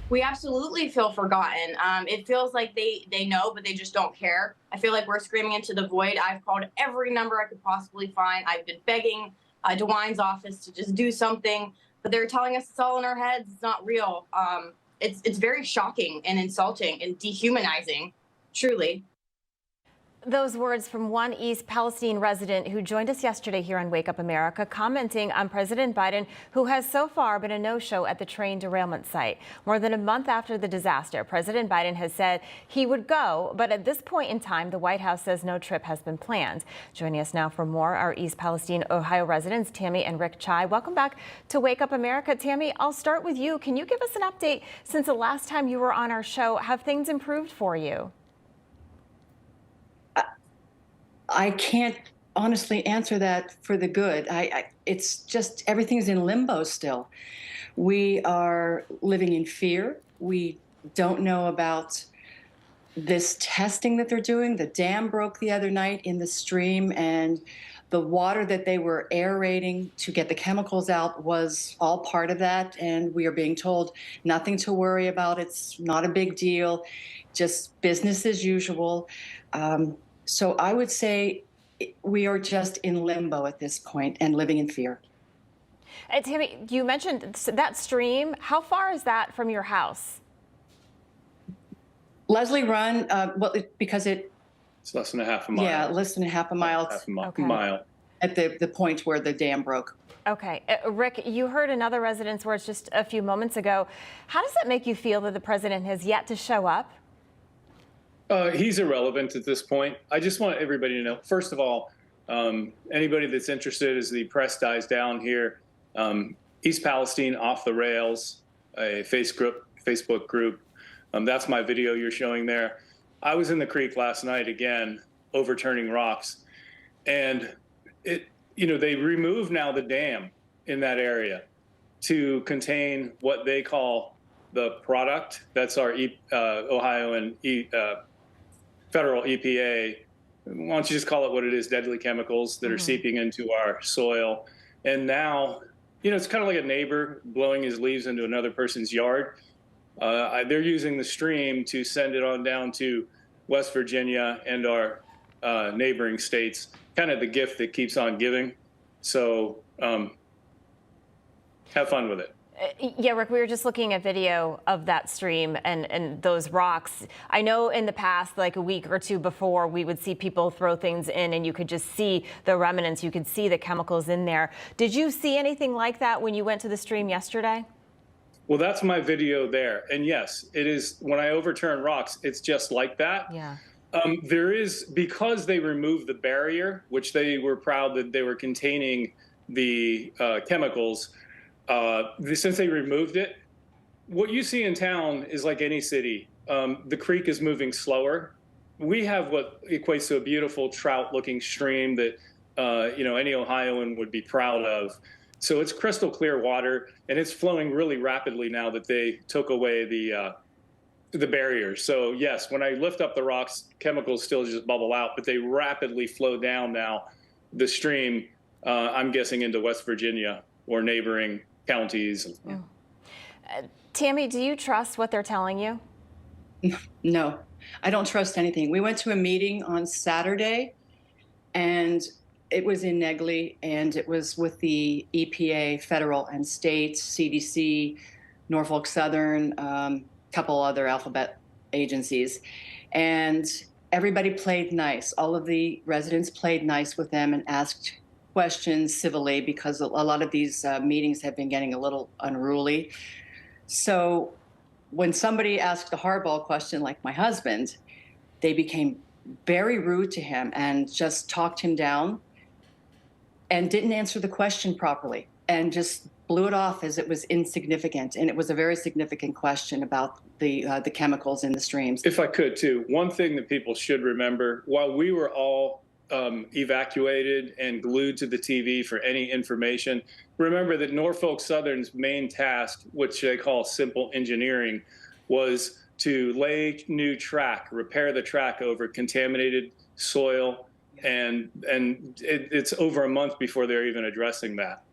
We absolutely feel forgotten. It feels like they know, but they just don't care. I feel like we're screaming into the void. I've called every number I could possibly find. I've been begging DeWine's office to just do something, but they're telling us it's all in our heads. It's not real. It's very shocking and insulting and dehumanizing, truly. Those words from one East Palestine resident who joined us yesterday here on Wake Up America, commenting on President Biden, who has so far been a no-show at the train derailment site. More than a month after the disaster, President Biden has said he would go, but at this point in time, the White House says no trip has been planned. Joining us now for more are East Palestine, Ohio residents Tammy and Rick Chai. Welcome back to Wake Up America. Tammy, I'll start with you. Can you give us an update since the last time you were on our show? Have things improved for you? I can't honestly answer that for the good. It's just everything's in limbo still. We are living in fear. We don't know about this testing that they're doing. The dam broke the other night in the stream, and the water that they were aerating to get the chemicals out was all part of that. And we are being told nothing to worry about. It's not a big deal, just business as usual. So I would say we are just in limbo at this point and living in fear. Tammy, you mentioned that stream. How far is that from your house? Leslie Run, because it's less than a half a mile. Yeah, less than a half a mile. Mile. At the point where the dam broke. Okay. Rick, you heard another resident's words just a few moments ago. How does that make you feel that the president has yet to show up? He's irrelevant at this point. I just want everybody to know, first of all, anybody that's interested as the press dies down here, East Palestine Off the Rails, a Facebook group. That's my video you're showing there. I was in the creek last night again, overturning rocks. And they removed now the dam in that area to contain what they call the product. That's our Ohio and federal EPA. Why don't you just call it what it is, deadly chemicals that are seeping into our soil. And now, it's kind of like a neighbor blowing his leaves into another person's yard. They're using the stream to send it on down to West Virginia and our neighboring states, kind of the gift that keeps on giving. So have fun with it. Yeah, Rick, we were just looking at video of that stream and those rocks. I know in the past, like a week or two before, we would see people throw things in and you could just see the remnants. You could see the chemicals in there. Did you see anything like that when you went to the stream yesterday? Well, that's my video there. And yes, it is. When I overturn rocks, it's just like that. Yeah. There is, because they removed the barrier, which they were proud that they were containing the chemicals, since they removed it, what you see in town is like any city. The creek is moving slower. We have what equates to a beautiful trout-looking stream that any Ohioan would be proud of. So it's crystal clear water, and it's flowing really rapidly now that they took away the barriers. So yes, when I lift up the rocks, chemicals still just bubble out, but they rapidly flow down now the stream. I'm guessing into West Virginia or neighboring counties. Yeah. Tammy, do you trust what they're telling you? No, I don't trust anything. We went to a meeting on Saturday, and it was in Negley, and it was with the EPA, federal and state, CDC, Norfolk Southern, couple other alphabet agencies. And everybody played nice. All of the residents played nice with them and asked questions civilly, because a lot of these meetings have been getting a little unruly. So when somebody asked a hardball question like my husband, they became very rude to him and just talked him down and didn't answer the question properly and just blew it off as it was insignificant. And it was a very significant question about the chemicals in the streams. If I could too, one thing that people should remember, while we were all evacuated and glued to the TV for any information, remember that Norfolk Southern's main task, which they call simple engineering, was to lay new track, repair the track over contaminated soil, and it's over a month before they're even addressing that.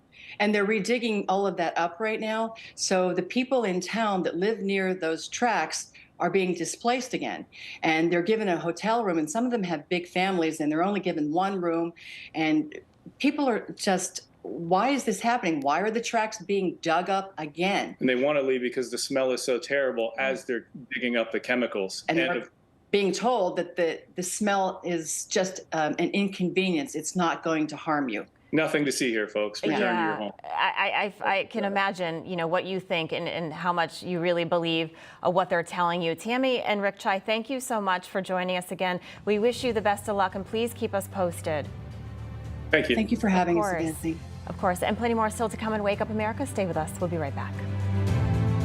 And they're redigging all of that up right now. So the people in town that live near those tracks are being displaced again. And they're given a hotel room, and some of them have big families, and they're only given one room. And people are just, why is this happening? Why are the tracks being dug up again? And they want to leave because the smell is so terrible as they're digging up the chemicals. And they're being told that the smell is just an inconvenience. It's not going to harm you. Nothing to see here, folks. Return to your home. I can imagine, what you think and how much you really believe what they're telling you. Tammy and Rick Chai, thank you so much for joining us again. We wish you the best of luck, and please keep us posted. Thank you. Thank you for having us again. Of course, and plenty more still to come in Wake Up America. Stay with us. We'll be right back.